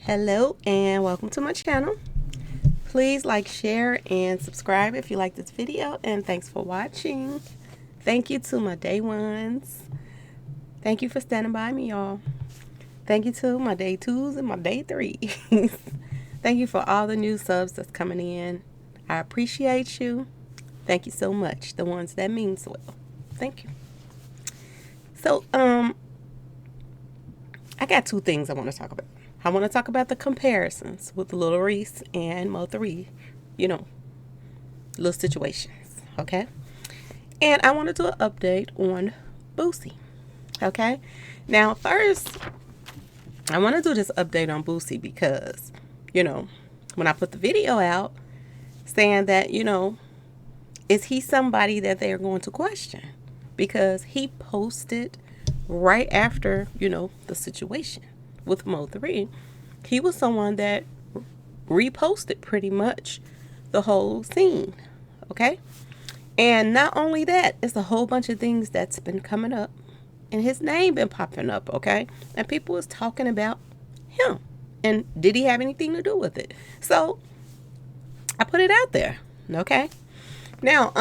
Hello and welcome to my channel. Please like, share, and subscribe if you like this video, and thanks for watching. Thank you to my day ones. Thank you for standing by me, y'all. Thank you to my day twos and my day threes. Thank you for all the new subs that's coming in. I appreciate you. Thank you so much. The ones that means well. Thank you. So, I got two things I want to talk about. I want to talk about the comparisons with Lil Reese and Mo3, little situations, okay? And I want to do an update on Boosie, okay? Now, first, I want to do this update on Boosie because, when I put the video out saying that, is he somebody that they are going to question? Because he posted right after, the situation with Mo3, he was someone that reposted pretty much the whole scene, okay? And not only that, it's a whole bunch of things that's been coming up, and his name been popping up, okay? And people was talking about him, and did he have anything to do with it? So I put it out there, okay? Now,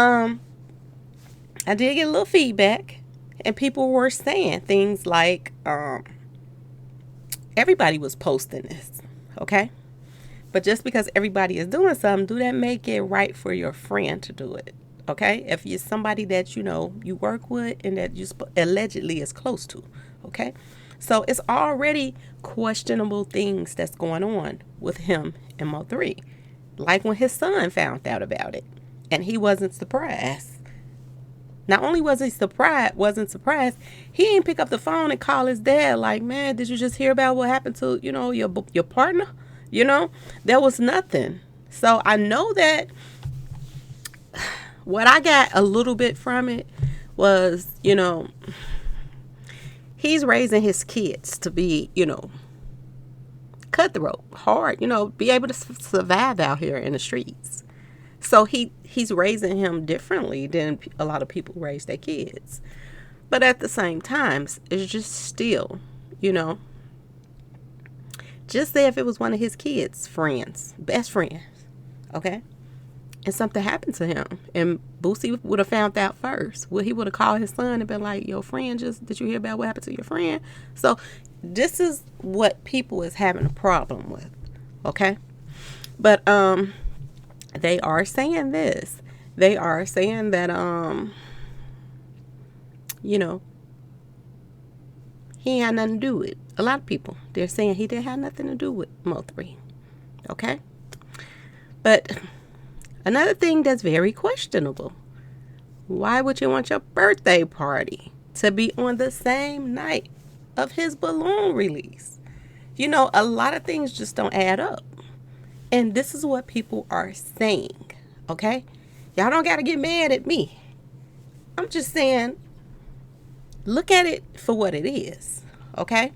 I did get a little feedback, and people were saying things like, everybody was posting this, okay? But just because everybody is doing something, do that make it right for your friend to do it, okay? If you're somebody that you work with and that you allegedly is close to, okay? So it's already questionable things that's going on with him and Mo3. Like when his son found out about it, and he wasn't surprised. Not only wasn't surprised, he didn't pick up the phone and call his dad like, man, did you just hear about what happened to, your partner? There was nothing. So I know that what I got a little bit from it was, he's raising his kids to be, cutthroat, hard, be able to survive out here in the streets. So he's raising him differently than a lot of people raise their kids. But at the same time, it's just still, just say if it was one of his kids' friends, best friends, okay? And something happened to him, and Boosie would have found out first. Well, he would have called his son and been like, your friend did you hear about what happened to your friend? So this is what people is having a problem with, okay? But, they are saying this. They are saying that, he had nothing to do with it. A lot of people, they're saying he didn't have nothing to do with Mo3. Okay? But another thing that's very questionable. Why would you want your birthday party to be on the same night of his balloon release? A lot of things just don't add up. And this is what people are saying, okay? Y'all don't got to get mad at me. I'm just saying, look at it for what it is, okay?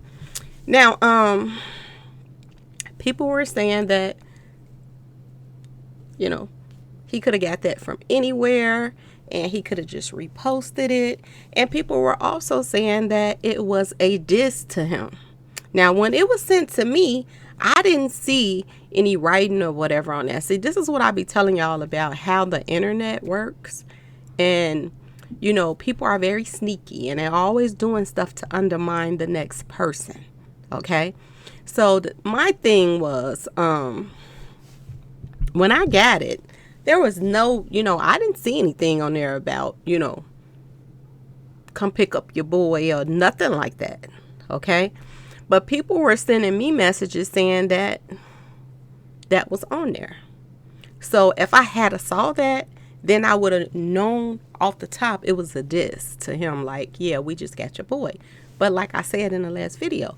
Now, people were saying that, he could have got that from anywhere, and he could have just reposted it. And people were also saying that it was a diss to him. Now, when it was sent to me, I didn't see any writing or whatever on that. See, this is what I be telling y'all about how the internet works. And, people are very sneaky, and they're always doing stuff to undermine the next person. Okay? So my thing was, when I got it, there was no, I didn't see anything on there about, come pick up your boy or nothing like that. Okay? But people were sending me messages saying that was on there. So if I had saw that, then I would have known off the top it was a diss to him. Like, yeah, we just got your boy. But like I said in the last video,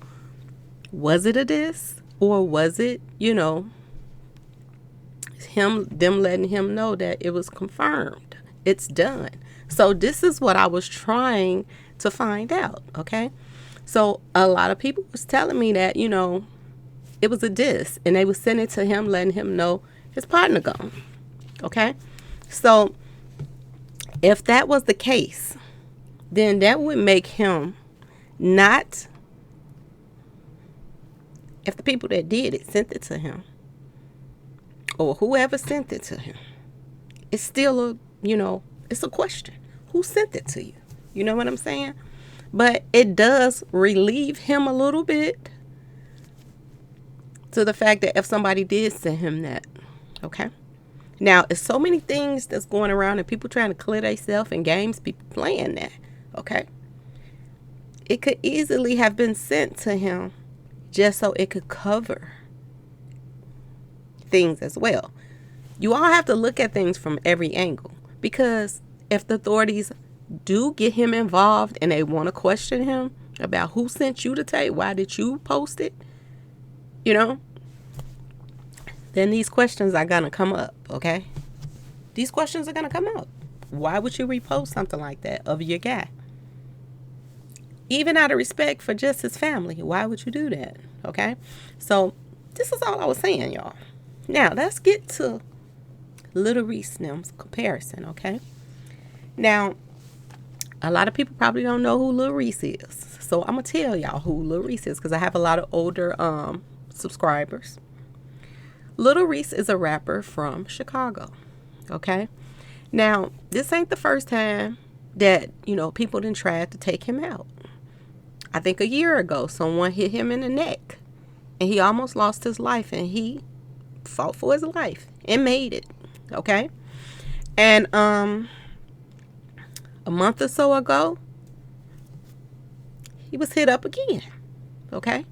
was it a diss? Or was it, them letting him know that it was confirmed? It's done. So this is what I was trying to find out, okay? So a lot of people was telling me that, it was a diss, and they was sending it to him, letting him know his partner gone. Okay? So if that was the case, then that would make him not if the people that did it sent it to him, or whoever sent it to him, it's still it's a question. Who sent it to you? You know what I'm saying? But it does relieve him a little bit to the fact that if somebody did send him that, okay? Now, it's so many things that's going around and people trying to clear themselves and games, people playing that, okay? It could easily have been sent to him just so it could cover things as well. You all have to look at things from every angle, because if the authorities do get him involved and they want to question him about who sent you the tape, why did you post it, then these questions are going to come up, okay? These questions are going to come up. Why would you repost something like that of your guy? Even out of respect for just his family, why would you do that, okay? So this is all I was saying, y'all. Now, let's get to Lil Reese now's comparison, okay? Now, a lot of people probably don't know who Lil Reese is. So I'm going to tell y'all who Lil Reese is, because I have a lot of older subscribers. Lil Reese is a rapper from Chicago, okay? Now, this ain't the first time that, people done tried to take him out. I think a year ago, someone hit him in the neck, and he almost lost his life, and he fought for his life and made it, okay? And a month or so ago, he was hit up again, okay?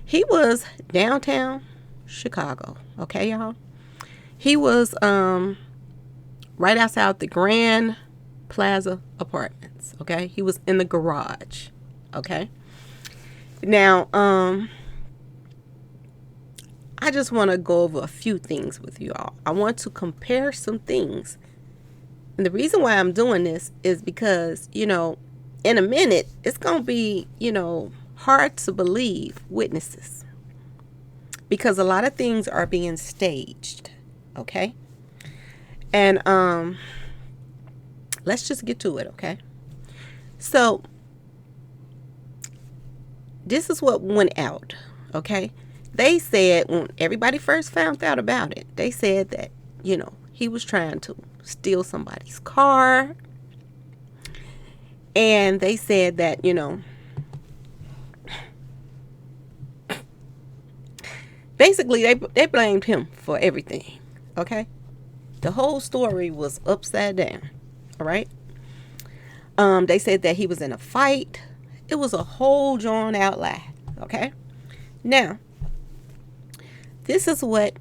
He was downtown Chicago, okay, y'all? He was right outside the Grand Plaza Apartments, okay? He was in the garage, okay? Now, I just want to go over a few things with you all. I want to compare some things. And the reason why I'm doing this is because, in a minute, it's going to be, hard to believe witnesses, because a lot of things are being staged, okay? And let's just get to it, okay? So this is what went out, okay? They said, when everybody first found out about it, they said that, he was trying to steal somebody's car. And they said that, basically they blamed him for everything, okay? The whole story was upside down, all right? They said that he was in a fight. It was a whole drawn out lie, okay? Now, this is what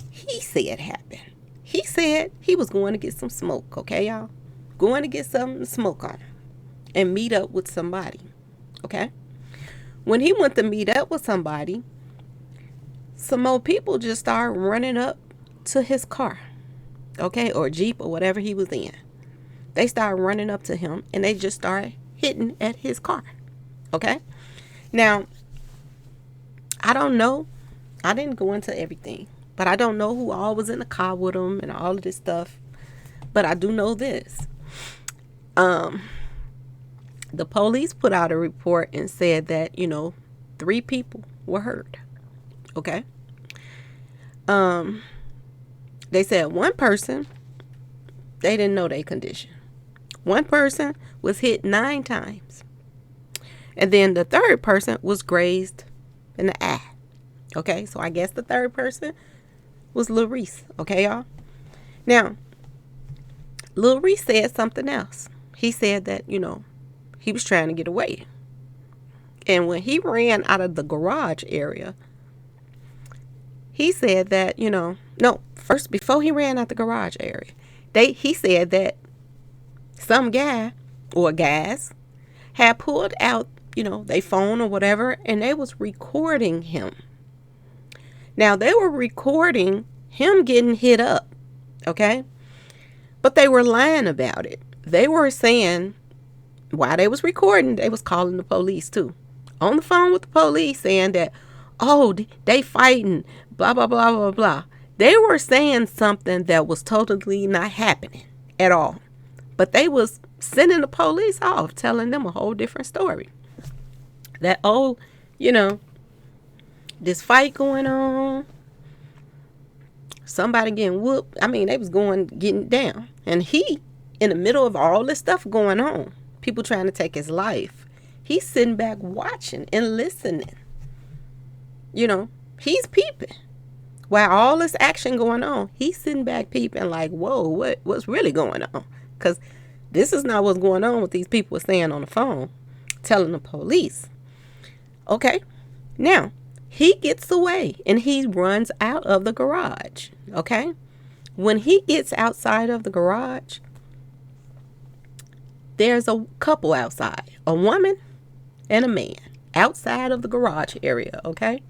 he said happened. He said he was going to get some smoke, okay, y'all? Going to get something to smoke on and meet up with somebody, okay? When he went to meet up with somebody, some more people just started running up to his car, okay, or Jeep or whatever he was in. They started running up to him and they just started hitting at his car, okay? Now, I don't know. I didn't go into everything, but I don't know who all was in the car with him and all of this stuff. But I do know this. The police put out a report and said that, 3 people were hurt. Okay. They said one person, they didn't know their condition. One person was hit 9 times. And then the third person was grazed in the eye. Okay, so I guess the third person was Lil Reese. Okay, y'all? Now, Lil Reese said something else. He said that, he was trying to get away. And when he ran out of the garage area, he said that, first, before he ran out the garage area, he said that some guy or guys had pulled out, their phone or whatever, and they was recording him. Now, they were recording him getting hit up, okay? But they were lying about it. They were saying, while they was recording, they was calling the police too. On the phone with the police saying that, oh, they fighting, blah, blah, blah, blah, blah. They were saying something that was totally not happening at all. But they was sending the police off, telling them a whole different story. That, This fight going on. Somebody getting whooped. I mean, they was getting down. And he, in the middle of all this stuff going on, people trying to take his life, he's sitting back watching and listening. You know, he's peeping. While all this action going on, he's sitting back peeping like, whoa, what's really going on? Because this is not what's going on with these people saying on the phone, telling the police. Okay, now, he gets away and he runs out of the garage. Okay, when he gets outside of the garage, there's a couple outside, a woman and a man outside of the garage area. Okay,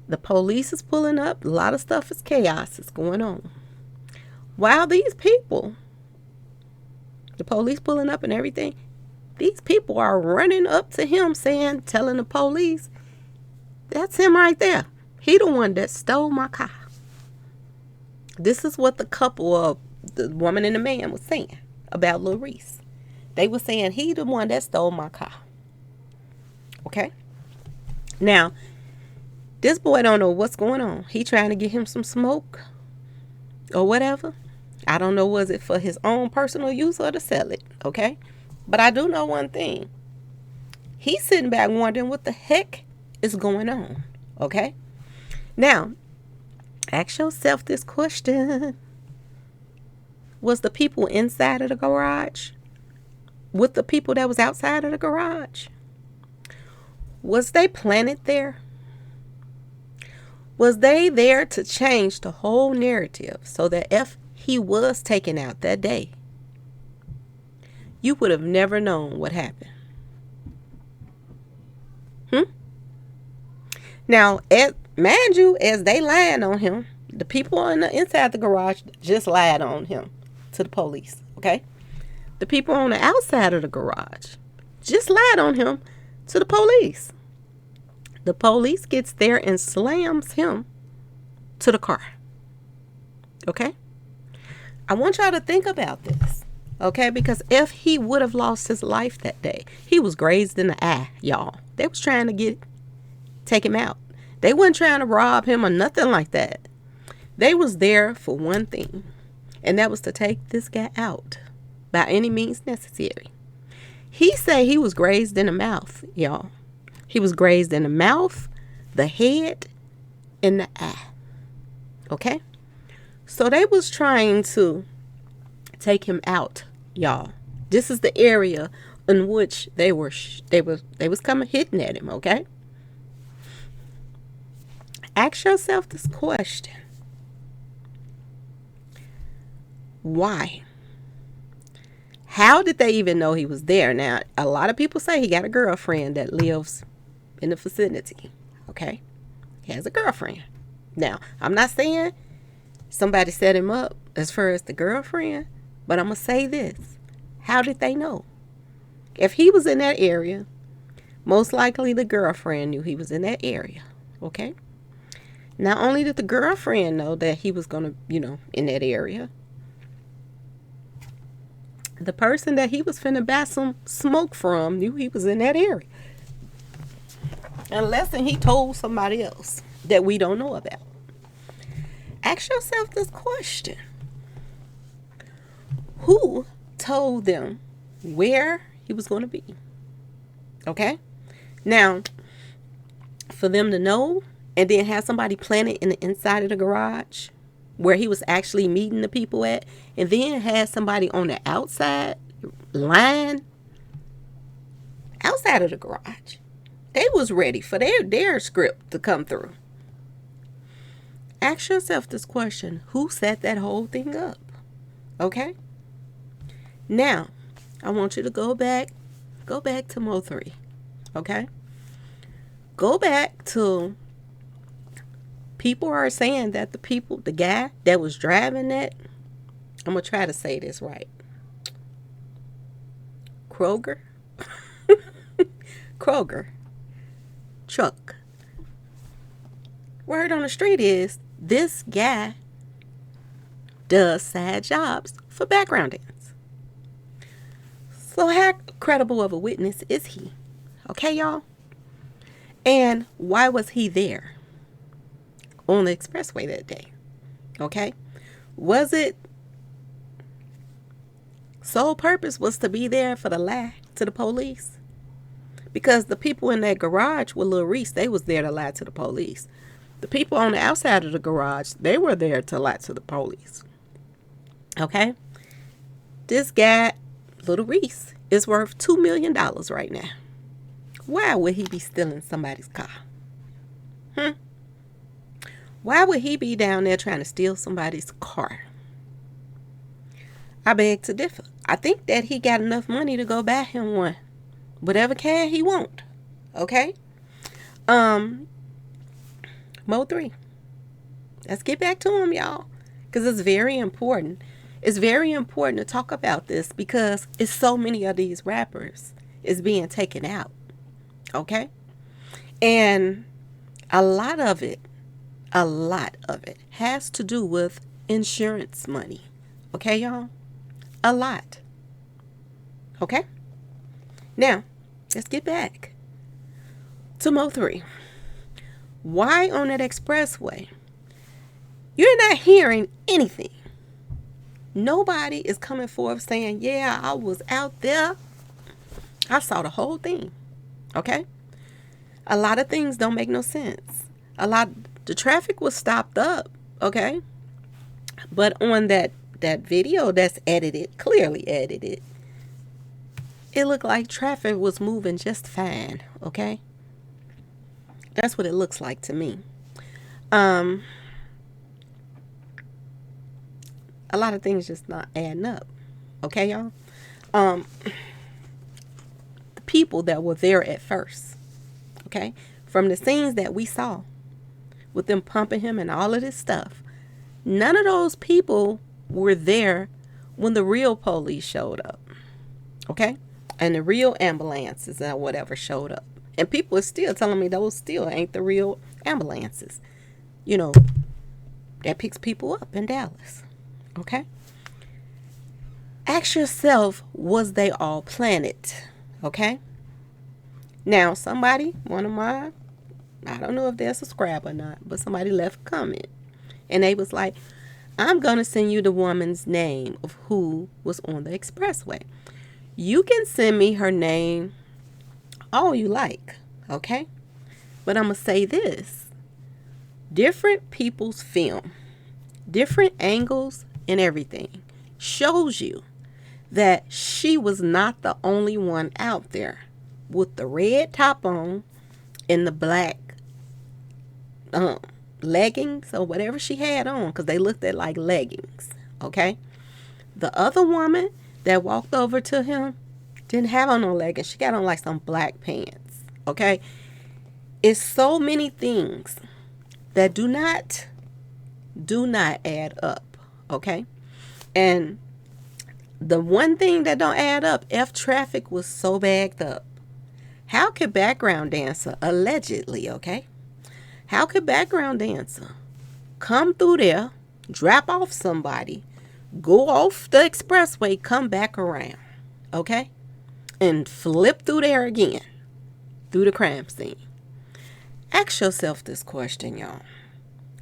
the police is pulling up. A lot of stuff is chaos is going on. While these people, the police pulling up and everything, these people are running up to him telling the police, that's him right there. He the one that stole my car. This is what the couple of the woman and the man was saying about Lil Reese. They were saying he the one that stole my car. Okay? Now, this boy don't know what's going on. He trying to get him some smoke or whatever. I don't know, was it for his own personal use or to sell it? Okay? But I do know one thing. He's sitting back wondering what the heck is going on. Okay? Now, ask yourself this question. Was the people inside of the garage with the people that was outside of the garage? Was they planted there? Was they there to change the whole narrative so that if he was taken out that day, you would have never known what happened? Now, mind you, as they lied on him, the people on the inside the garage just lied on him to the police, okay? The people on the outside of the garage just lied on him to the police. The police gets there and slams him to the car, okay? I want y'all to think about this, okay? Because if he would have lost his life that day, he was grazed in the eye, y'all. They was trying to take him out. They weren't trying to rob him or nothing like that. They was there for one thing, and that was to take this guy out by any means necessary. He said he was grazed in the mouth, y'all. He was grazed in the mouth, the head, and the eye. Okay? So they was trying to take him out, y'all. This is the area in which they was coming hitting at him, okay? Ask yourself this question. Why? How did they even know he was there? Now, a lot of people say he got a girlfriend that lives in the vicinity, okay? He has a girlfriend. Now, I'm not saying somebody set him up as far as the girlfriend, but I'm going to say this. How did they know? If he was in that area, most likely the girlfriend knew he was in that area, okay? Not only did the girlfriend know that he was going to, in that area, the person that he was finna buy some smoke from knew he was in that area. Unless he told somebody else that we don't know about. Ask yourself this question. Who told them where he was going to be? Okay? Now, for them to know and then have somebody planted in the inside of the garage where he was actually meeting the people at, and then had somebody on the outside line outside of the garage. They was ready for their script to come through. Ask yourself this question. Who set that whole thing up? Okay? Now, I want you to go back to Mo3. Okay? Go back to, people are saying that the guy that was driving that, I'm going to try to say this right. Kroger truck. Word on the street is this guy does side jobs for background dance. So how credible of a witness is he? Okay, y'all? And why was he there on the expressway that day? Okay. Was it sole purpose was to be there for the lie to the police? Because the people in that garage with Lil Reese, they was there to lie to the police. The people on the outside of the garage, they were there to lie to the police. Okay? This guy, Lil Reese, is worth $2 million right now. Why would he be stealing somebody's car? Why would he be down there trying to steal somebody's car? I beg to differ. I think that he got enough money to go buy him one. Whatever car he want. Okay? Mo3. Let's get back to him, y'all. Because it's very important. It's very important to talk about this because it's so many of these rappers is being taken out. Okay? And a lot of it has to do with insurance money. Okay, y'all? A lot. Okay? Now, let's get back to Mo3. Why on that expressway? You're not hearing anything. Nobody is coming forth saying, yeah, I was out there. I saw the whole thing. Okay? A lot of things don't make no sense. The traffic was stopped up. Okay? But on that video that's edited, clearly edited, it looked like traffic was moving just fine. Okay? That's what it looks like to me. A lot of things just not adding up. Okay, y'all? The people that were there at first, okay, from the scenes that we saw with them pumping him and all of this stuff, none of those people were there when the real police showed up. Okay? And the real ambulances and whatever showed up. And people are still telling me those still ain't the real ambulances. You know, that picks people up in Dallas. Okay? Ask yourself, was they all planted? Okay? Now, one of my, I don't know if they're subscribed or not, but somebody left a comment. And they was like, I'm going to send you the woman's name of who was on the expressway. You can send me her name all you like, okay? But I'm going to say this. Different people's film, different angles and everything shows you that she was not the only one out there with the red top on and the black leggings or whatever she had on, because they looked at like leggings, okay? The other woman that walked over to him didn't have on no leggings. She got on like some black pants, okay? It's so many things that do not add up, okay? And the one thing that don't add up, if traffic was so backed up, how could background dancer, allegedly, okay? How could background dancer come through there, drop off somebody, go off the expressway, come back around, okay? And flip through there again, through the crime scene? Ask yourself this question, y'all,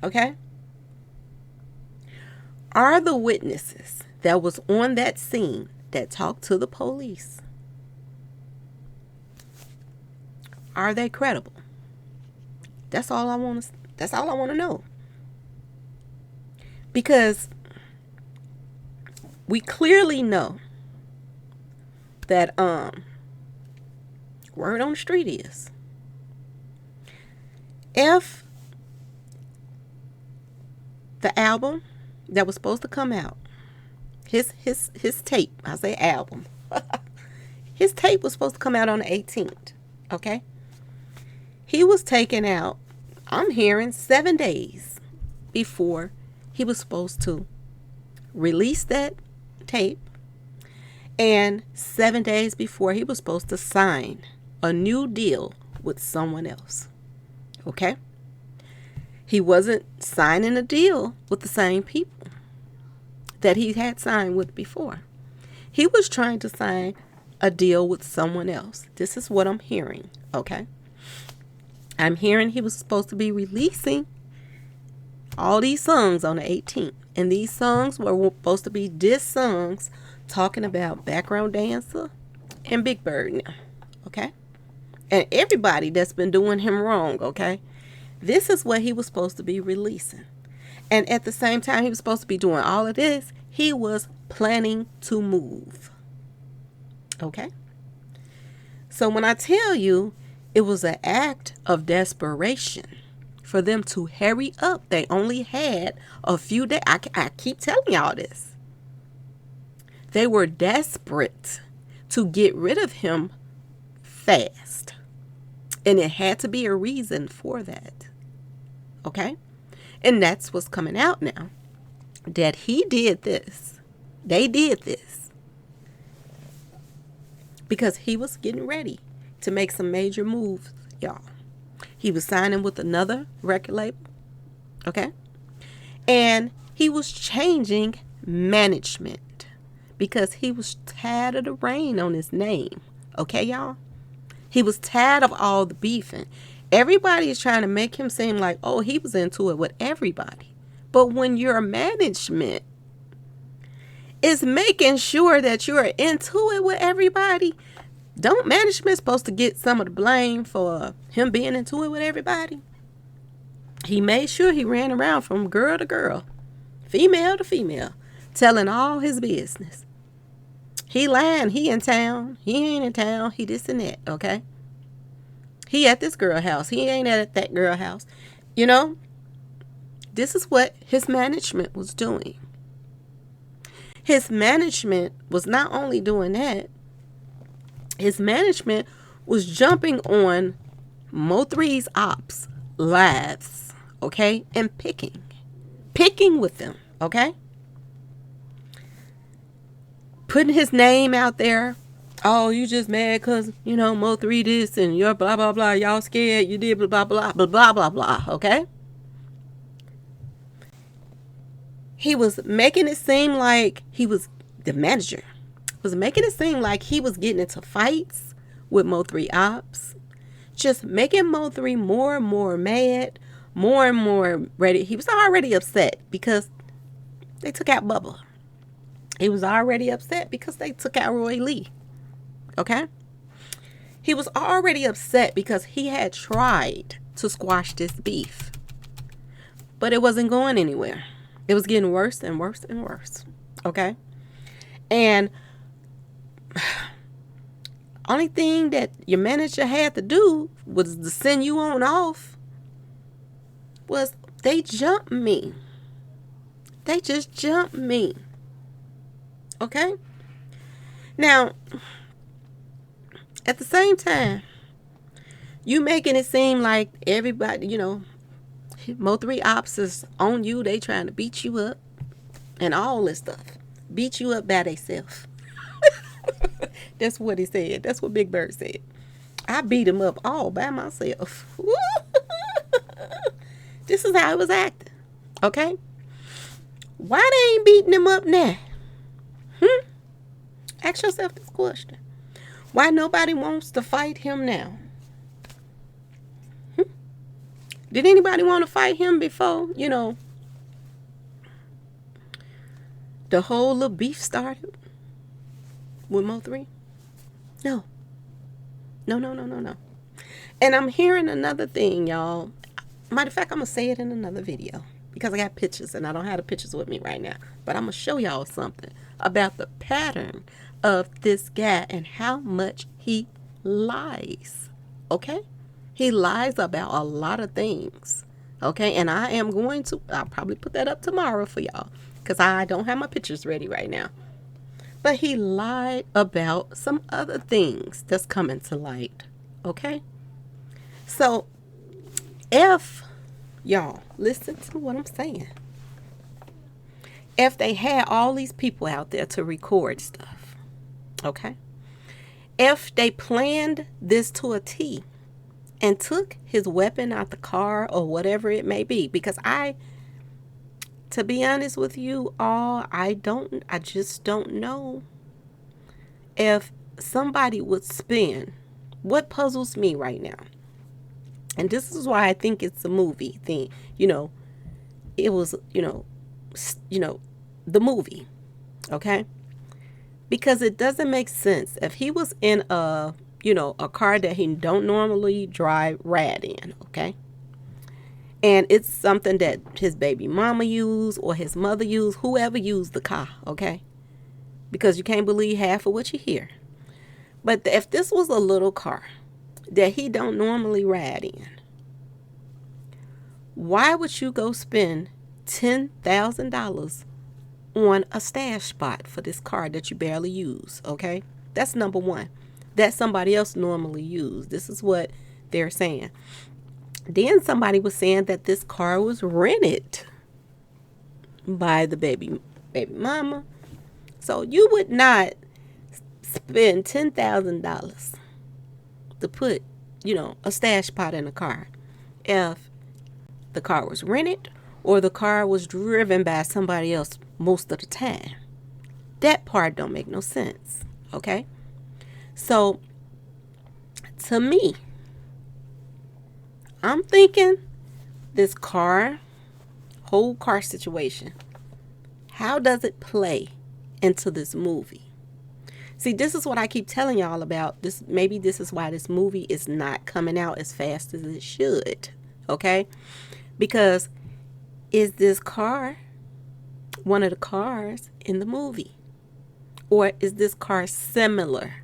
okay? Are the witnesses that was on that scene that talked to the police, are they credible? That's all I want to know. Because we clearly know that word on the street is, if the album that was supposed to come out, his tape, I say album, his tape was supposed to come out on the 18th, okay? He was taken out, I'm hearing, 7 days before he was supposed to release that tape, and 7 days before he was supposed to sign a new deal with someone else, okay? He wasn't signing a deal with the same people that he had signed with before. He was trying to sign a deal with someone else. This is what I'm hearing, okay? I'm hearing he was supposed to be releasing all these songs on the 18th. And these songs were supposed to be diss songs talking about Background Dancer and Big Bird now. Okay? And everybody that's been doing him wrong, okay? This is what he was supposed to be releasing. And at the same time he was supposed to be doing all of this, he was planning to move. Okay? So when I tell you it was an act of desperation for them to hurry up, they only had a few days. I keep telling y'all this. They were desperate to get rid of him fast. And it had to be a reason for that. Okay? And that's what's coming out now. That he did this. They did this. Because he was getting ready to make some major moves, y'all. He was signing with another record label. Okay? And he was changing management. Because he was tired of the rain on his name. Okay, y'all? He was tired of all the beefing. Everybody is trying to make him seem like, oh, he was into it with everybody. But when your management is making sure that you're into it with everybody, don't management supposed to get some of the blame for him being into it with everybody? He made sure he ran around from girl to girl, female to female, telling all his business. He lying. He in town. He ain't in town. He this and that. Okay. He at this girl house. He ain't at that girl house. You know, this is what his management was doing. His management was not only doing that, his management was jumping on Mo3's ops lives, okay, and picking with them, okay, putting his name out there. Oh, you just mad because, you know, Mo3 this and you're blah, blah, blah. Y'all scared. You did blah, blah, blah, blah, blah, blah, blah. Okay? He was making it seem like he was, the manager, was making it seem like he was getting into fights with Mo3 ops. Just making Mo3 more and more mad, more and more ready. He was already upset because they took out Bubba. He was already upset because they took out Roy Lee. Okay? He was already upset because he had tried to squash this beef. But it wasn't going anywhere. It was getting worse and worse and worse. Okay? And only thing that your manager had to do was to send you on off was they jumped me. They just jumped me. Okay? Now, at the same time, you making it seem like everybody, you know, Mo3 ops is on you. They trying to beat you up and all this stuff. Beat you up by themselves. That's what he said. That's what Big Bird said. I beat him up all by myself. This is how I was acting. Okay? Why they ain't beating him up now? Ask yourself this question. Why nobody wants to fight him now? Did anybody want to fight him before, you know, the whole little beef started with Mo3? No. No. And I'm hearing another thing, y'all. Matter of fact, I'm going to say it in another video because I got pictures and I don't have the pictures with me right now. But I'm going to show y'all something about the pattern of this guy and how much he lies. Okay? He lies about a lot of things. Okay? And I'll probably put that up tomorrow for y'all because I don't have my pictures ready right now. But he lied about some other things that's coming to light. Okay? So, if y'all listen to what I'm saying, if they had all these people out there to record stuff, okay? If they planned this to a T and took his weapon out the car or whatever it may be, because to be honest with you all, I just don't know if somebody would spin. What puzzles me right now And this is why I think it's a movie thing. You know, it was, the movie, okay? Because it doesn't make sense if he was in a car that he don't normally drive rad in, okay? And it's something that his baby mama used or his mother used, whoever used the car, okay? Because you can't believe half of what you hear. But if this was a little car that he don't normally ride in, why would you go spend $10,000 on a stash spot for this car that you barely use, okay? That's number one. That somebody else normally use. This is what they're saying. Then somebody was saying that this car was rented by the baby mama. So you would not spend $10,000 to put, a stash spot in a car if the car was rented or the car was driven by somebody else most of the time. That part don't make no sense, okay? So, to me, I'm thinking this whole car situation, how does it play into this movie? See, this is what I keep telling y'all about. Maybe this is why this movie is not coming out as fast as it should, okay? Because is this car one of the cars in the movie? Or is this car similar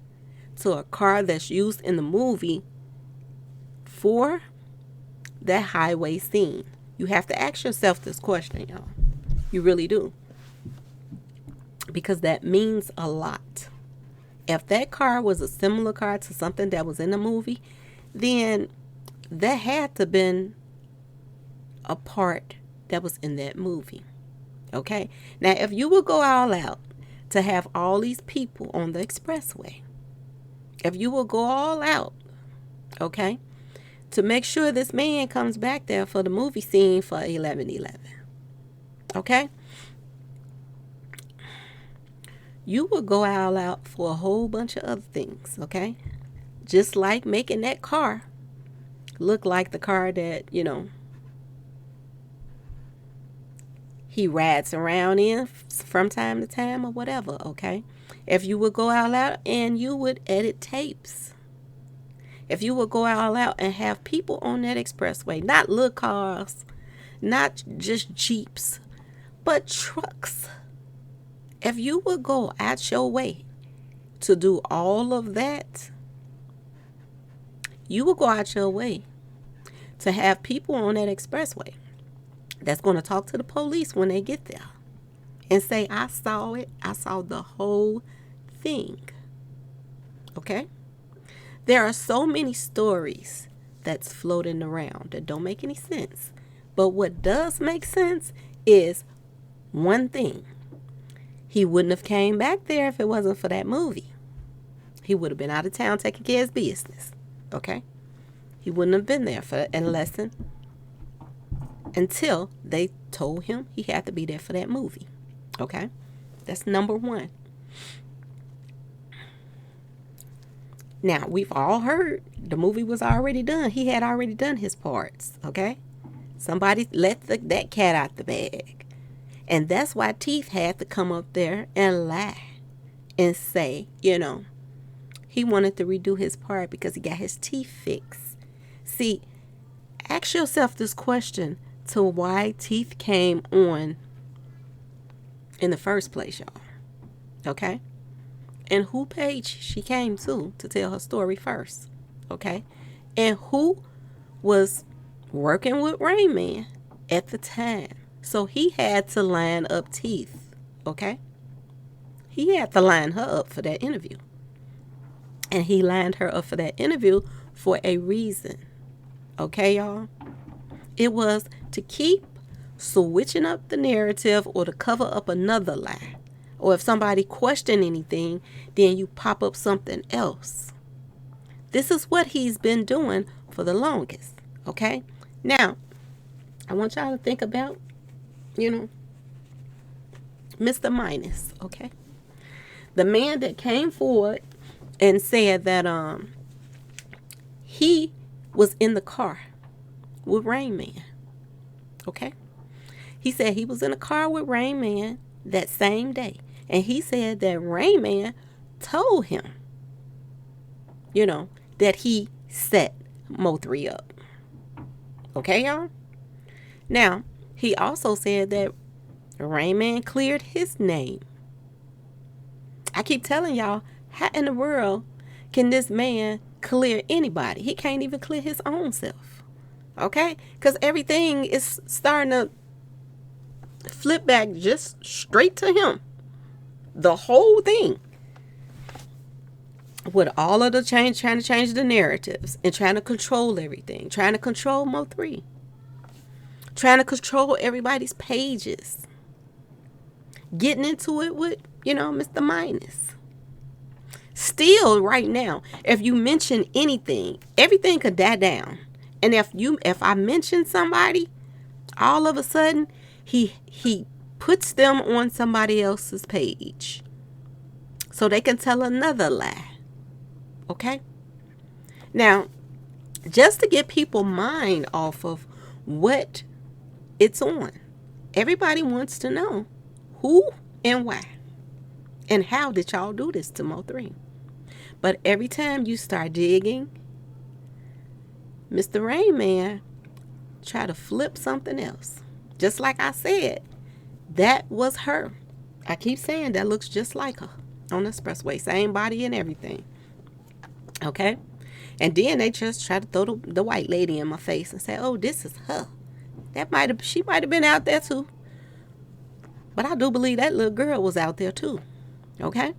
to a car that's used in the movie for that highway scene? You have to ask yourself this question, y'all. You really do. Because that means a lot. If that car was a similar car to something that was in the movie, then that had to been a part that was in that movie. Okay? Now, if you would go all out to have all these people on the expressway, if you will go all out, okay, to make sure this man comes back there for the movie scene for 11/11, okay, you will go all out for a whole bunch of other things, okay, just like making that car look like the car that, he rides around in from time to time or whatever, okay? If you would go all out and you would edit tapes. If you would go all out and have people on that expressway, not little cars, not just Jeeps, but trucks. If you would go out your way to do all of that, you will go out your way to have people on that expressway that's going to talk to the police when they get there and say, I saw it. I saw the whole thing. Okay? There are so many stories that's floating around that don't make any sense. But what does make sense is one thing. He wouldn't have came back there if it wasn't for that movie. He would have been out of town taking care of his business. Okay? He wouldn't have been there for a lesson until they told him he had to be there for that movie. Okay? That's number one. Now, we've all heard the movie was already done. He had already done his parts. Okay? Somebody let that cat out the bag. And that's why Teeth had to come up there and lie and say, he wanted to redo his part because he got his teeth fixed. See, ask yourself this question to why Teeth came on in the first place, y'all. Okay? And who page she came to tell her story first. Okay? And who was working with Rain Man at the time. So he had to line up Teeth. Okay? He had to line her up for that interview. And he lined her up for that interview for a reason. Okay, y'all? It was to keep switching up the narrative or to cover up another lie. Or if somebody questioned anything, then you pop up something else. This is what he's been doing for the longest. Okay? Now, I want y'all to think about, Mr. Minus. Okay? The man that came forward and said that he was in the car with Rain Man. Okay? He said he was in a car with Rain Man that same day. And he said that Rain Man told him, that he set Mo3 up. Okay, y'all? Now, he also said that Rain Man cleared his name. I keep telling y'all, how in the world can this man clear anybody? He can't even clear his own self. Okay? Because everything is starting to flip back just straight to him. The whole thing. With all of the trying to change the narratives and trying to control everything. Trying to control Mo3. Trying to control everybody's pages. Getting into it with, Mr. Minus. Still, right now, if you mention anything, everything could die down. And if I mention somebody, all of a sudden, he puts them on somebody else's page. So they can tell another lie. Okay? Now, just to get people's mind off of what it's on, everybody wants to know who and why. And how did y'all do this to Mo3? But every time you start digging, Mr. Rain Man try to flip something else. Just like I said, that was her. I keep saying that looks just like her on the expressway. Same body and everything. Okay? And then they just try to throw the white lady in my face and say, oh, this is her. She might have been out there too. But I do believe that little girl was out there too. Okay?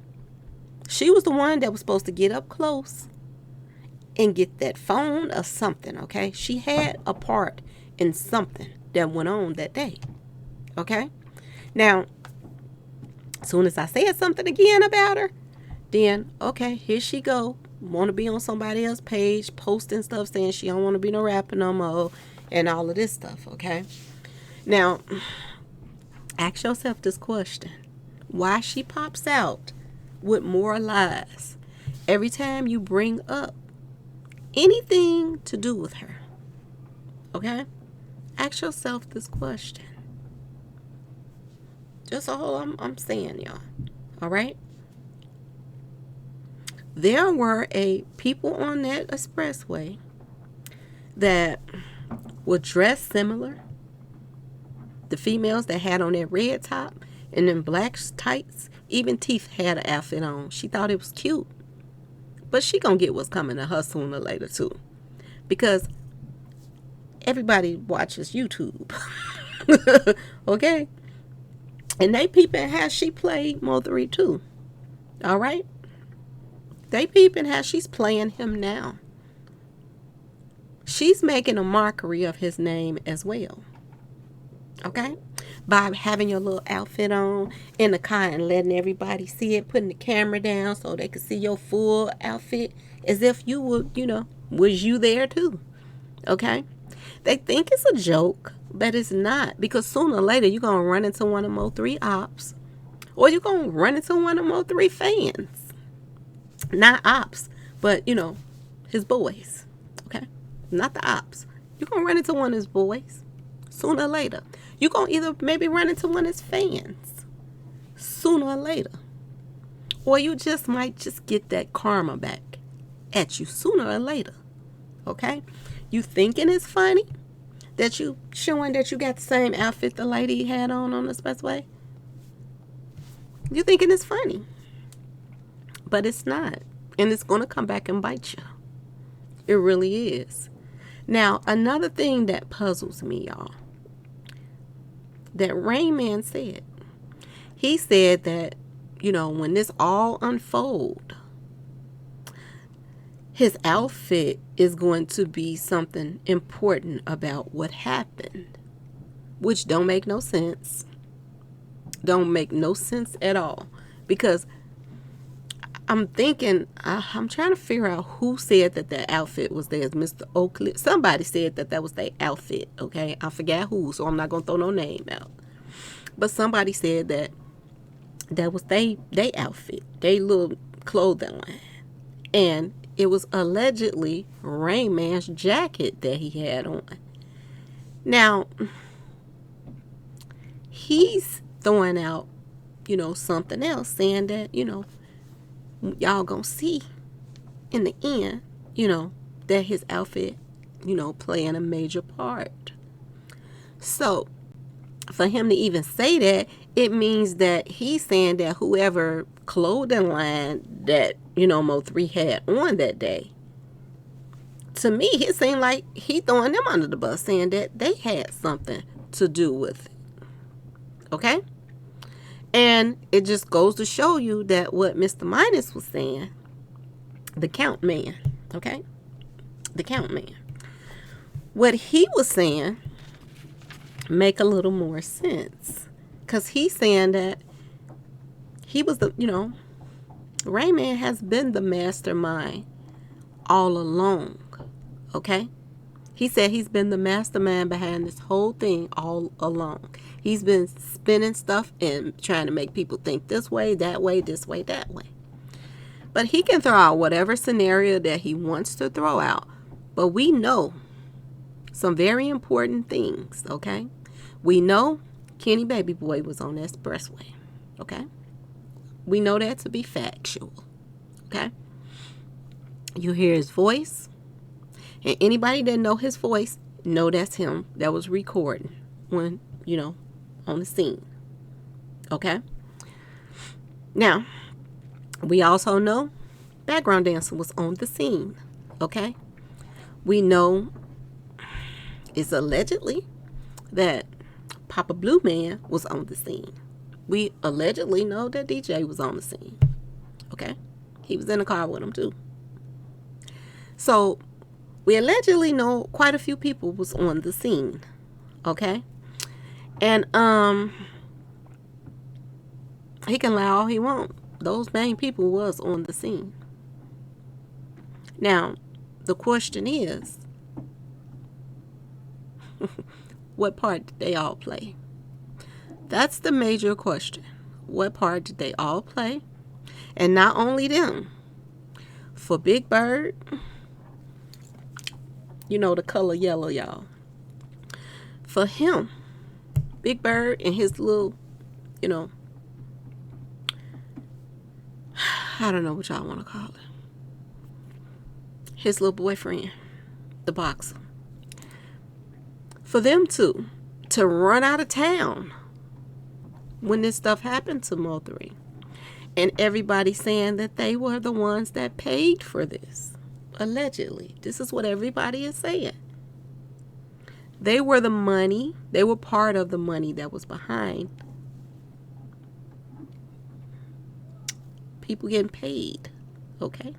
She was the one that was supposed to get up close and get that phone or something. Okay? She had a part in something that went on that day. Okay? Now, as soon as I said something again about her, then, okay, here she go. Want to be on somebody else's page, posting stuff saying she don't want to be no rapper no more and all of this stuff, okay? Now, ask yourself this question. Why she pops out with more lies every time you bring up anything to do with her, okay? Ask yourself this question. Just all I'm saying, y'all, all right? There were people on that expressway that were dressed similar. The females that had on that red top and then black tights. Even Teeth had an outfit on. She thought it was cute. But she gonna get what's coming to her sooner or later too. Because everybody watches YouTube. Okay? And they peeping how she played Mo3 too. Alright? They peeping how she's playing him now. She's making a mockery of his name as well. Okay? By having your little outfit on in the car and letting everybody see it, putting the camera down so they could see your full outfit as if you would, was you there too. Okay? They think it's a joke, but it's not. Because sooner or later, you're going to run into one of Mo3 ops. Or you're going to run into one of Mo3 fans. Not ops, but, his boys. Okay? Not the ops. You're going to run into one of his boys sooner or later. You're going to either maybe run into one of his fans sooner or later. Or you just might just get that karma back at you sooner or later. Okay? You thinking it's funny that you showing that you got the same outfit the lady had on the expressway? You thinking it's funny. But it's not. And it's going to come back and bite you. It really is. Now, another thing that puzzles me, y'all, that Rain Man said. He said that, when this all unfold, his outfit is going to be something important about what happened. Which don't make no sense. Don't make no sense at all. Because I'm thinking, I'm trying to figure out who said that outfit was theirs. Mr. Oakley. Somebody said that was their outfit, okay? I forgot who, so I'm not going to throw no name out. But somebody said that was they outfit, they little clothing line. And it was allegedly Rain Man's jacket that he had on. Now, he's throwing out, something else, saying that, y'all gonna see in the end, that his outfit, playing a major part. So, for him to even say that, it means that he's saying that whoever clothing line that, Mo3 had on that day, to me, it seemed like he throwing them under the bus, saying that they had something to do with it. Okay? And it just goes to show you that what Mr. Minus was saying, the count man, okay? The count man. What he was saying make a little more sense. Because he's saying that he was the, Rayman has been the mastermind all along, okay? He said he's been the mastermind behind this whole thing all along. He's been spinning stuff and trying to make people think this way, that way, this way, that way. But he can throw out whatever scenario that he wants to throw out. But we know some very important things, okay? We know Kenny Baby Boy was on the expressway, okay? We know that to be factual, okay? You hear his voice, and anybody that know his voice know that's him that was recording when, on the scene, okay? Now, we also know background dancer was on the scene, okay? We know it's allegedly that Papa Blue Man was on the scene. We allegedly know that DJ was on the scene, okay? He was in the car with him too. So, we allegedly know quite a few people was on the scene, okay? And, he can lie all he want. Those main people was on the scene. Now, the question is, what part did they all play? That's the major question. What part did they all play? And not only them. For Big Bird, the color yellow, y'all. For him, Big Bird and his little, I don't know what y'all want to call it. His little boyfriend, the boxer. For them two to run out of town when this stuff happened to Mo3. And everybody saying that they were the ones that paid for this. Allegedly. This is what everybody is saying. They were the money. They were part of the money that was behind people getting paid. Okay?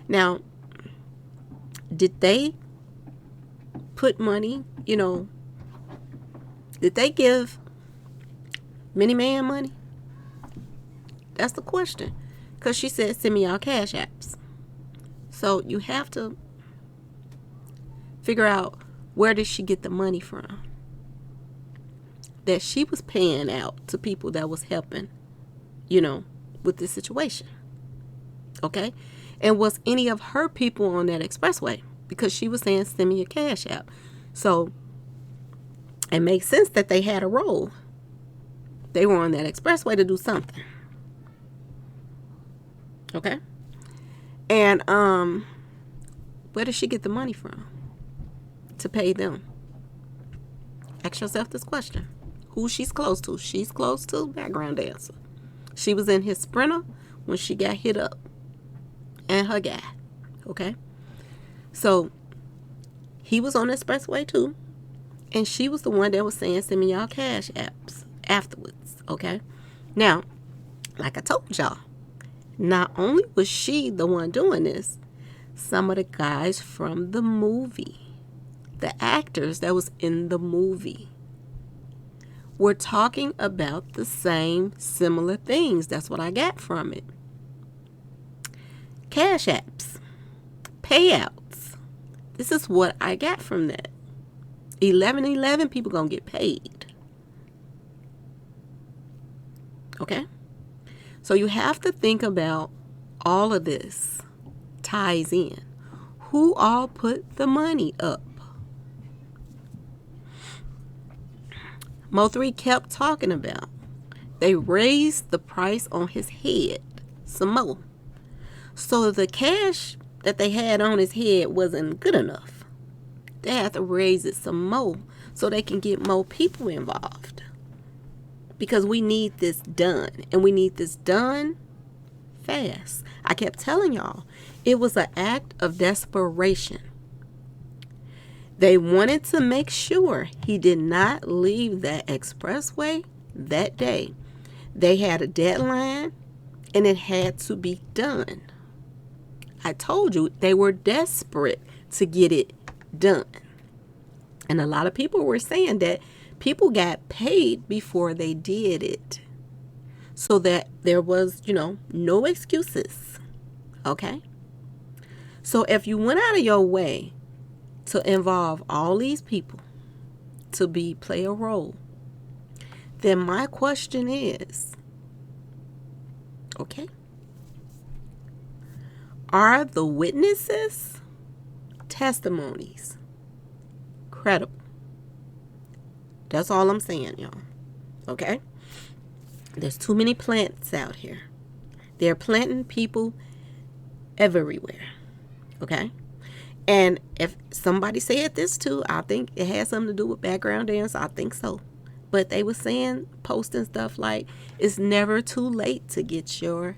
Now, did they put money, did they give Mini Man money? That's the question. Because she said, send me y'all cash apps. So you have to figure out, where did she get the money from that she was paying out to people that was helping, with this situation. Okay? And was any of her people on that expressway? Because she was saying, send me your cash app. So it makes sense that they had a role. They were on that expressway to do something. Okay? And where did she get the money from to pay them? Ask yourself this question. Who she's close to? She's close to background dancer. She was in his Sprinter when she got hit up. And her guy. Okay? So, he was on the expressway too. And she was the one that was saying, send me y'all cash apps afterwards. Okay? Now, like I told y'all, not only was she the one doing this, some of the guys from the movie, the actors that was in the movie, were talking about the same similar things. That's what I got from it. Cash apps, payouts. This is what I got from that. 11 people gonna get paid. Okay? So you have to think about all of this ties in. Who all put the money up? Mo3 kept talking about. They raised the price on his head some more. So the cash that they had on his head wasn't good enough. They had to raise it some more so they can get more people involved. Because we need this done. And we need this done fast. I kept telling y'all, it was an act of desperation. They wanted to make sure he did not leave that expressway that day. They had a deadline and it had to be done. I told you they were desperate to get it done. And a lot of people were saying that people got paid before they did it. So that there was, no excuses. Okay? So if you went out of your way to involve all these people to play a role, then my question is, okay, are the witnesses' testimonies credible? That's all I'm saying, y'all. Okay? There's too many plants out here. They're planting people everywhere. Okay? And if somebody said this too, I think it has something to do with background dance. I think so. But they were saying, posting stuff like, it's never too late to get your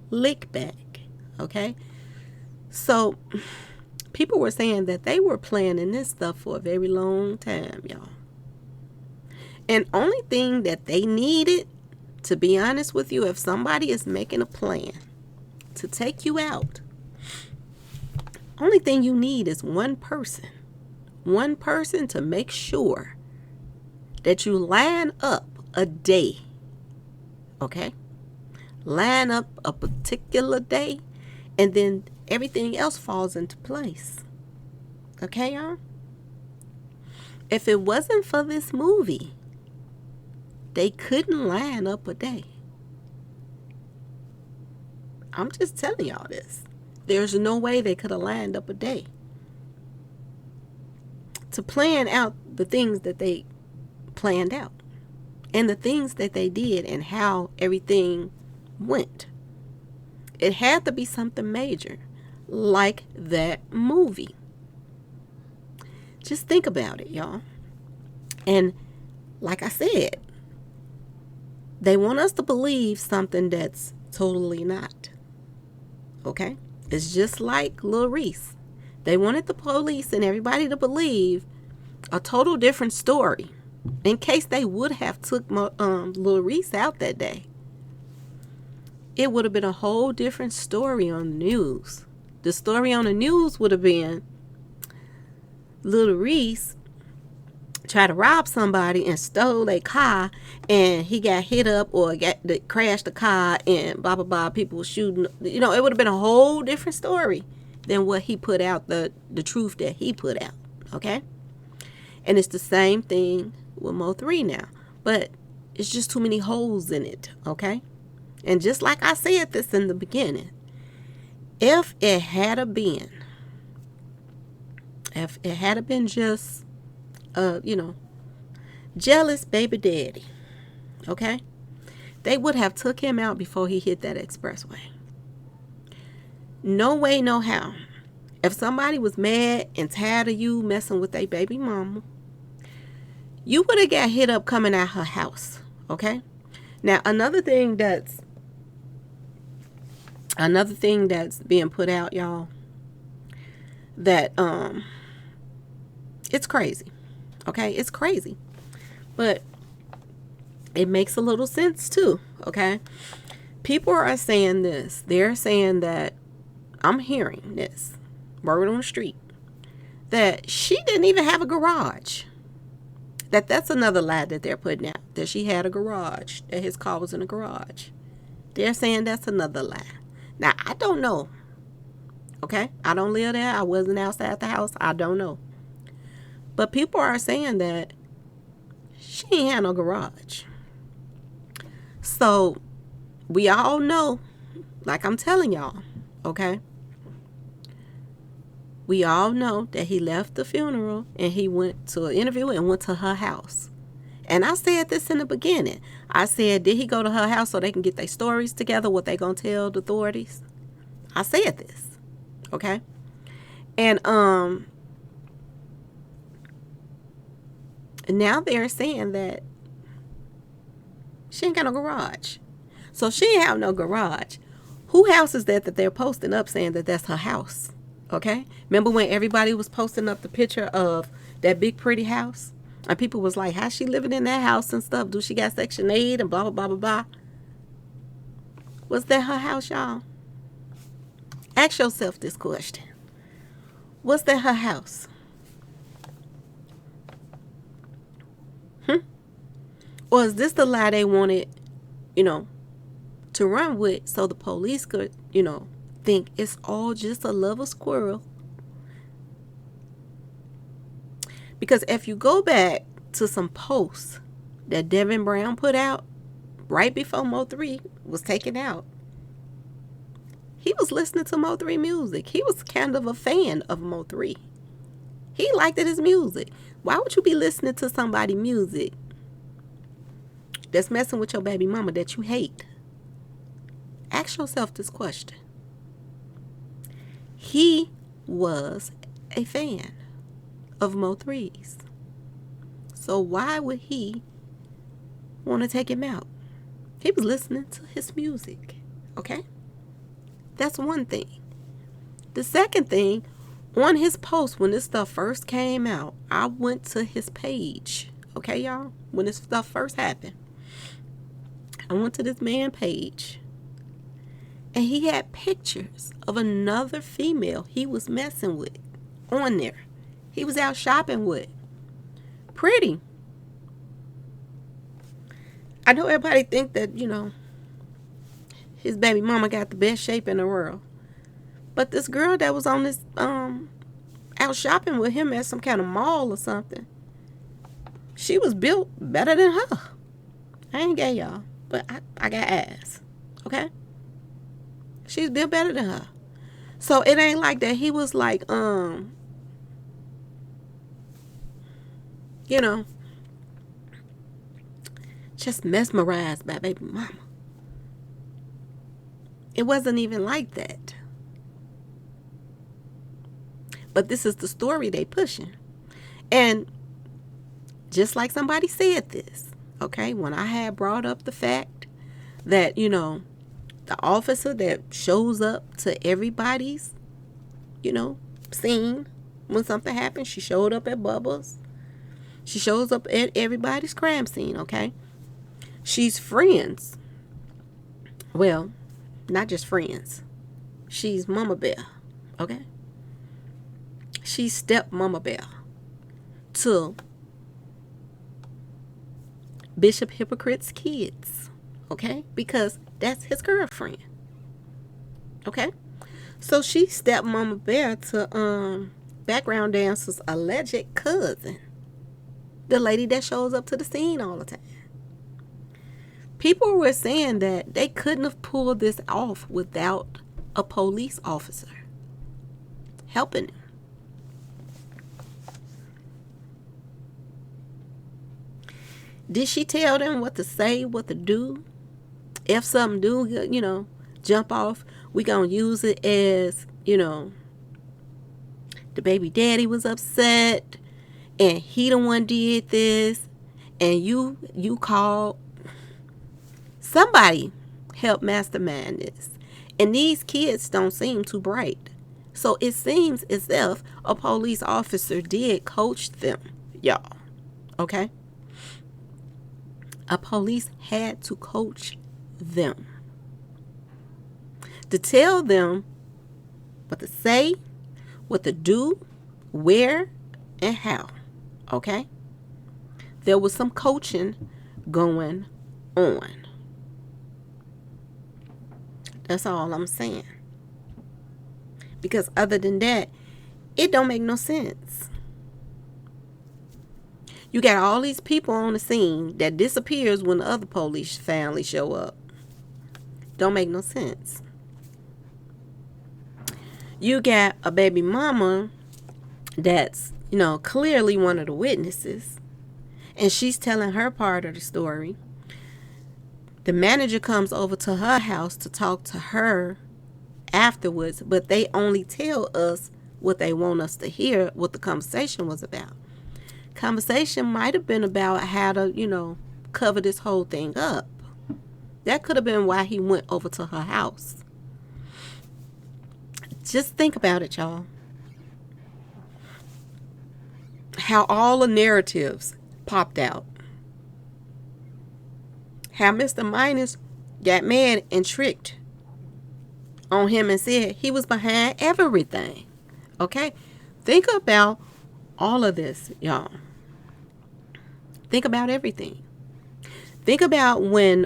lick back. Okay? So, people were saying that they were planning this stuff for a very long time, y'all. And only thing that they needed, to be honest with you, if somebody is making a plan to take you out, only thing you need is one person to make sure that you line up a day. Okay? Line up a particular day, and then everything else falls into place. Okay, y'all? If it wasn't for this movie, they couldn't line up a day. I'm just telling y'all this. There's no way they could have lined up a day to plan out the things that they planned out and the things that they did and how everything went. It had to be something major, like that movie. Just think about it, y'all. And like I said, they want us to believe something that's totally not. Okay? It's just like Lil Reese. They wanted the police and everybody to believe a total different story in case they would have took Lil Reese out that day. It would have been a whole different story on the news. The story on the news would have been Lil Reese tried to rob somebody and stole a car, and he got hit up or crashed the car and blah blah blah. People were shooting. It would have been a whole different story than what he put out, the truth that he put out. Okay, and it's the same thing with Mo3 now, but it's just too many holes in it. Okay, and just like I said this in the beginning, if it had been just jealous baby daddy, okay, they would have took him out before he hit that expressway. No way, no how. If somebody was mad and tired of you messing with their baby mama, you would have got hit up coming out her house. Okay? Now, another thing that's being put out, y'all, that it's crazy. Okay? It's crazy. But it makes a little sense too. Okay? People are saying this. They're saying that, I'm hearing this word on the street, that she didn't even have a garage. That's another lie that they're putting out, that she had a garage, that his car was in a garage. They're saying that's another lie. Now, I don't know. Okay? I don't live there. I wasn't outside the house. I don't know. But people are saying that she ain't had no garage. So, we all know, like I'm telling y'all, okay? We all know that he left the funeral and he went to an interview and went to her house. And I said this in the beginning. I said, did he go to her house so they can get their stories together, what they going to tell the authorities? I said this. Okay? And now they're saying that she ain't got no garage. So she ain't have no garage. Who house is that they're posting up saying that that's her house? Okay? Remember when everybody was posting up the picture of that big pretty house? And people was like, how's she living in that house and stuff? Do she got Section 8 and blah, blah, blah, blah, blah? Was that her house, y'all? Ask yourself this question. Was that her house? Or is this the lie they wanted, to run with so the police could, think it's all just a love of squirrel? Because if you go back to some posts that Devin Brown put out right before Mo3 was taken out, he was listening to Mo3 music. He was kind of a fan of Mo3. He liked his music. Why would you be listening to somebody's music that's messing with your baby mama that you hate? Ask yourself this question. He was a fan of Mo3's. So why would he want to take him out? He was listening to his music. Okay? That's one thing. The second thing, on his post when this stuff first came out, I went to his page. Okay, y'all? When this stuff first happened, I went to this man's page. And he had pictures of another female he was messing with on there. He was out shopping with. Pretty. I know everybody think that, his baby mama got the best shape in the world. But this girl that was on this, out shopping with him at some kind of mall or something, she was built better than her. I ain't gay, y'all, but I got ass. Okay? She's built better than her. So it ain't like that he was like, just mesmerized by baby mama. It wasn't even like that. But this is the story they pushing. And just like somebody said this, okay, when I had brought up the fact that, the officer that shows up to everybody's, scene when something happens, she showed up at Bubba's. She shows up at everybody's crime scene, okay? She's friends. Well, not just friends. She's Mama Bear, okay? She's step Mama Bear to Bishop Hypocrite's kids, okay? Because that's his girlfriend, okay? So she step Mama Bear to background dancer's alleged cousin, the lady that shows up to the scene all the time. People were saying that they couldn't have pulled this off without a police officer helping him. Did she tell them what to say, what to do? If something do, jump off, we gonna use it as, the baby daddy was upset and he the one did this and you called. Somebody help mastermind this. And these kids don't seem too bright. So it seems as if a police officer did coach them, y'all. Okay? A police had to coach them to tell them what to say, what to do, where, and how. Okay? There was some coaching going on. That's all I'm saying. Because other than that, it don't make no sense. You got all these people on the scene that disappears when the other police family show up. Don't make no sense. You got a baby mama that's, clearly one of the witnesses. And she's telling her part of the story. The manager comes over to her house to talk to her afterwards, but they only tell us what they want us to hear, what the conversation was about. Conversation might have been about how to, cover this whole thing up. That could have been why he went over to her house. Just think about it, y'all. How all the narratives popped out. How Mr. Minus got mad and tricked on him and said he was behind everything. Okay? Think about all of this, y'all. Think about everything. Think about when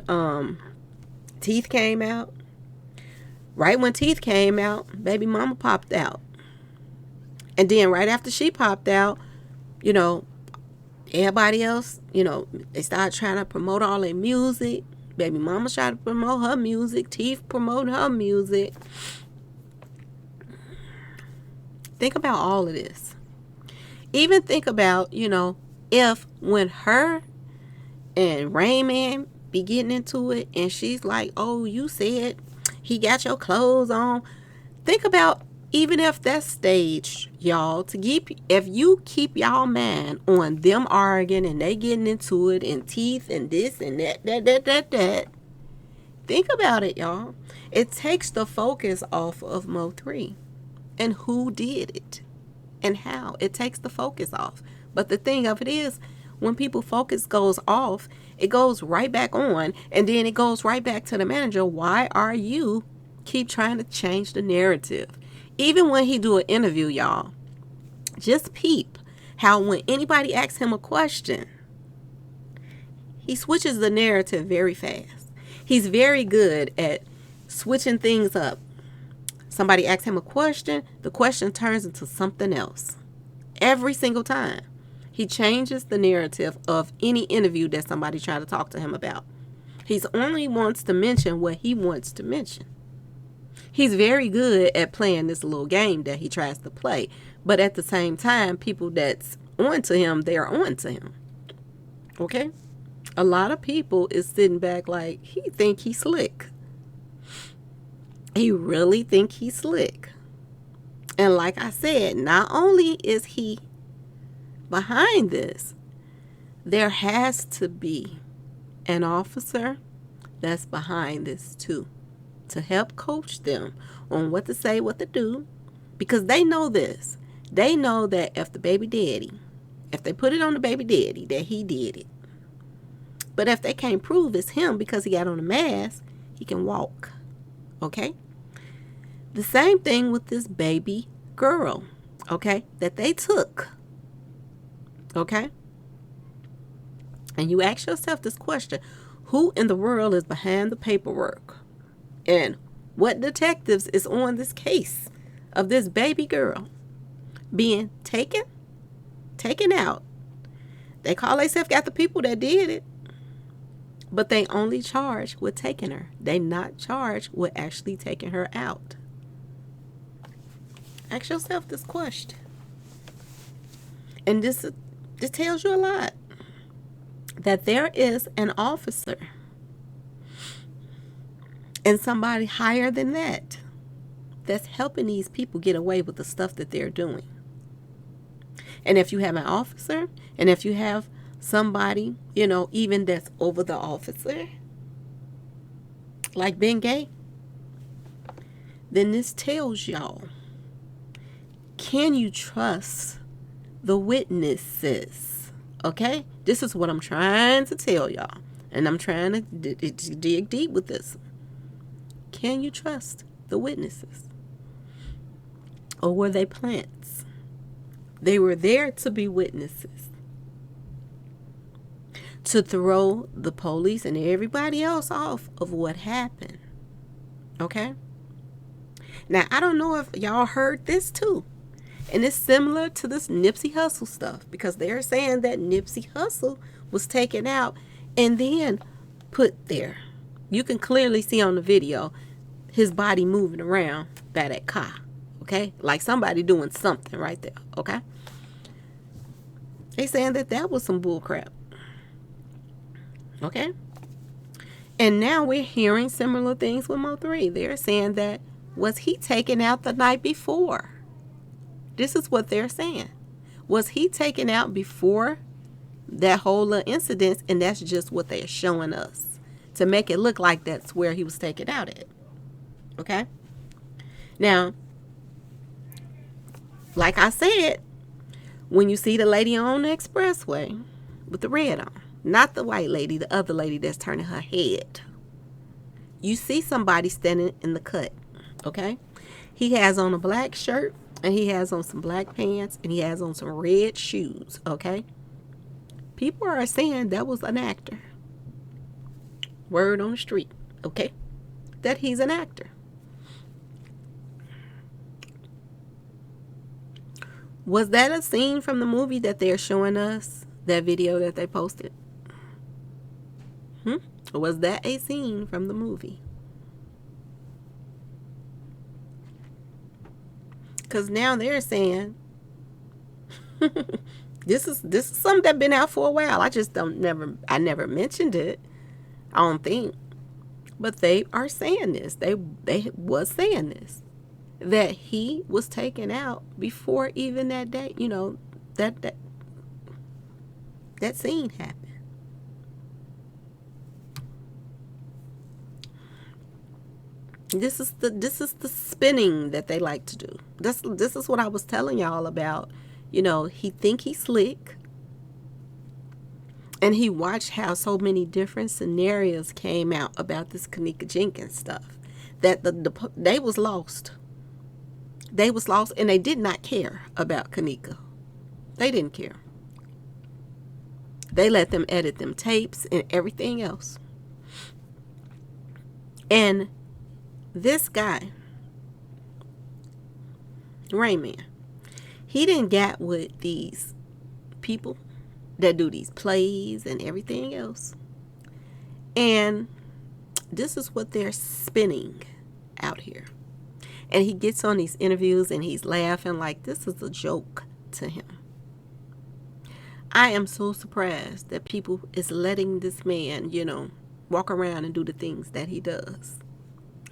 Teeth came out. Right when Teeth came out, baby mama popped out. And then right after she popped out, everybody else, they started trying to promote all their music. Baby mama tried to promote her music. Teeth promoting her music. Think about all of this. Even think about, if when her and Rayman be getting into it and she's like, oh, you said he got your clothes on. Think about even if that's staged, y'all, if you keep y'all mind on them arguing and they getting into it and Teeth and this and that. Think about it, y'all. It takes the focus off of Mo3 and who did it and how. It takes the focus off. But the thing of it is, when people focus goes off, it goes right back on, and then it goes right back to the manager. Why are you keep trying to change the narrative? Even when he do an interview, y'all, just peep how when anybody asks him a question, he switches the narrative very fast. He's very good at switching things up. Somebody asks him a question, the question turns into something else. Every single time. He changes the narrative of any interview that somebody try to talk to him about. He's only wants to mention what he wants to mention. He's very good at playing this little game that he tries to play. But at the same time, people that's on to him, they're on to him. Okay? A lot of people is sitting back like, he think he's slick. He really think he's slick. And like I said, not only is he behind this, there has to be an officer that's behind this too, to help coach them on what to say, what to do, because they know this. They know that if they put it on the baby daddy, that he did it. But if they can't prove it's him because he got on a mask, he can walk. Okay? The same thing with this baby girl, okay, that they took. Okay? And you ask yourself this question: who in the world is behind the paperwork? And what detectives is on this case of this baby girl being taken out? They call themselves got the people that did it, but they only charge with taking her. They not charged with actually taking her out. Ask yourself this question. And this tells you a lot. That there is an officer and somebody higher than that that's helping these people get away with the stuff that they're doing. And if you have an officer, and if you have somebody, even that's over the officer, like Ben Gay, then this tells y'all, can you trust the witnesses? Okay? This is what I'm trying to tell y'all. And I'm trying to dig deep with this. Can you trust the witnesses? Or were they plants? They were there to be witnesses. To throw the police and everybody else off of what happened. Okay? Now, I don't know if y'all heard this too. And it's similar to this Nipsey Hussle stuff, because they're saying that Nipsey Hussle was taken out and then put there. You can clearly see on the video his body moving around by that car. Okay? Like somebody doing something right there. Okay? They saying that was some bull crap. Okay? And now we're hearing similar things with Mo3. They're saying that, was he taken out the night before? This is what they're saying. Was he taken out before that whole little incident? And that's just what they're showing us to make it look like that's where he was taken out at. Okay? Now, like I said, when you see the lady on the expressway with the red on, not the white lady, the other lady that's turning her head, you see somebody standing in the cut. Okay? He has on a black shirt, and he has on some black pants, and he has on some red shoes. Okay? People are saying that was an actor. Word on the street. Okay? That he's an actor. Was that a scene from the movie that they're showing us? That video that they posted? Was that a scene from the movie? Because now they're saying this is something that's been out for a while. I never mentioned it. I don't think. But they are saying this. They was saying this. That he was taken out before even that day, that scene happened. This is the spinning that they like to do. This is what I was telling y'all about. He think he's slick. And he watched how so many different scenarios came out about this Kenneka Jenkins stuff. That they was lost. They was lost, and they did not care about Kenneka. They didn't care. They let them edit them tapes and everything else. And this guy, Rayman, he didn't get with these people that do these plays and everything else. And this is what they're spinning out here. And he gets on these interviews and he's laughing like this is a joke to him. I am so surprised that people is letting this man, walk around and do the things that he does.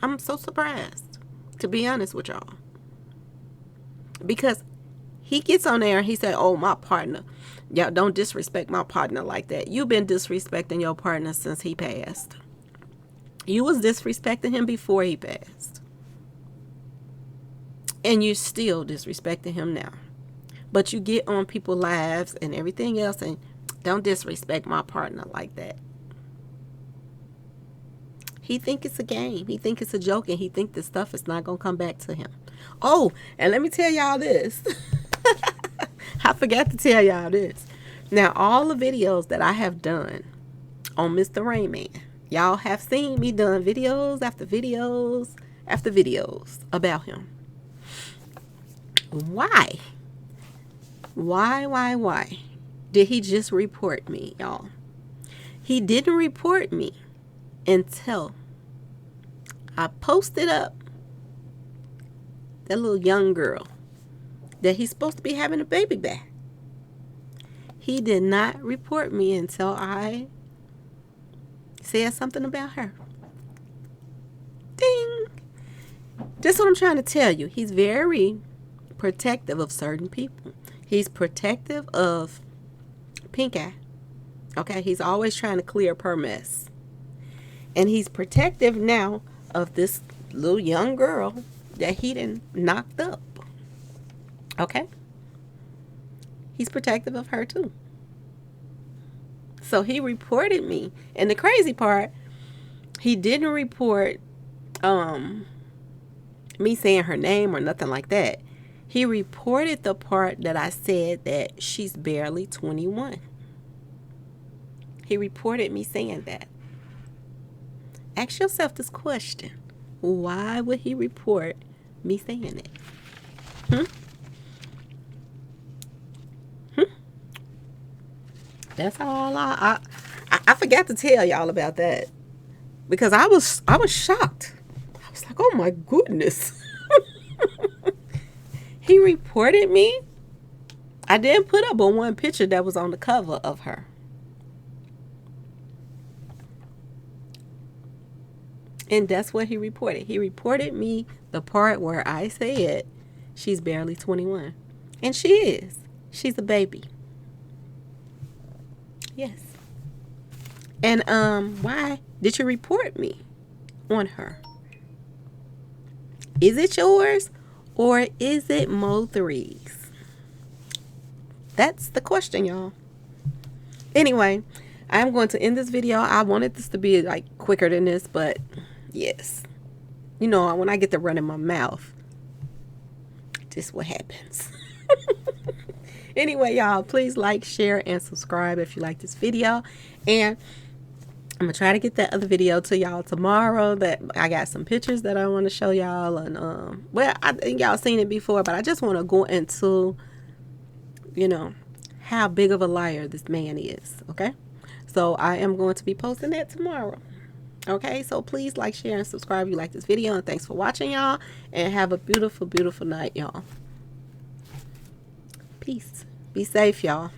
I'm so surprised, to be honest with y'all. Because he gets on there and he said, oh, my partner. Y'all don't disrespect my partner like that. You've been disrespecting your partner since he passed. You was disrespecting him before he passed. And you're still disrespecting him now. But you get on people's lives and everything else and don't disrespect my partner like that. He think it's a game. He think it's a joke, and he think this stuff is not going to come back to him. Oh, and let me tell y'all this. I forgot to tell y'all this. Now, all the videos that I have done on Mr. Rayman, y'all have seen me done videos after videos after videos about him. Why? Why did he just report me, y'all? He didn't report me until I posted up that little young girl that he's supposed to be having a baby back. He did not report me until I said something about her. Ding! That's what I'm trying to tell you. He's very protective of certain people. He's protective of Pink Eye. Okay? He's always trying to clear up her mess. And he's protective now of this little young girl that he done knocked up. Okay? He's protective of her too. So he reported me. And the crazy part, he didn't report me saying her name or nothing like that. He reported the part that I said that she's barely 21. He reported me saying that. Ask yourself this question. Why would he report me saying it? That's all I forgot to tell y'all about that. Because I was shocked. I was like, oh my goodness. He reported me. I didn't put up but one picture that was on the cover of her. And that's what he reported. He reported me the part where I said she's barely 21. And she is. She's a baby. Yes. And why did you report me on her? Is it yours or is it Mo3's? That's the question, y'all. Anyway, I'm going to end this video. I wanted this to be like quicker than this, but yes. You know, when I get to running my mouth, this is what happens. Anyway, y'all, please like, share, and subscribe if you like this video. And I'm going to try to get that other video to y'all tomorrow. That I got some pictures that I want to show y'all. And, well, I think y'all seen it before, but I just want to go into, you know, how big of a liar this man is, okay? So I am going to be posting that tomorrow. Okay, so please like, share, and subscribe if you like this video. And thanks for watching, y'all. And have a beautiful, beautiful night, y'all. Peace. Be safe, y'all.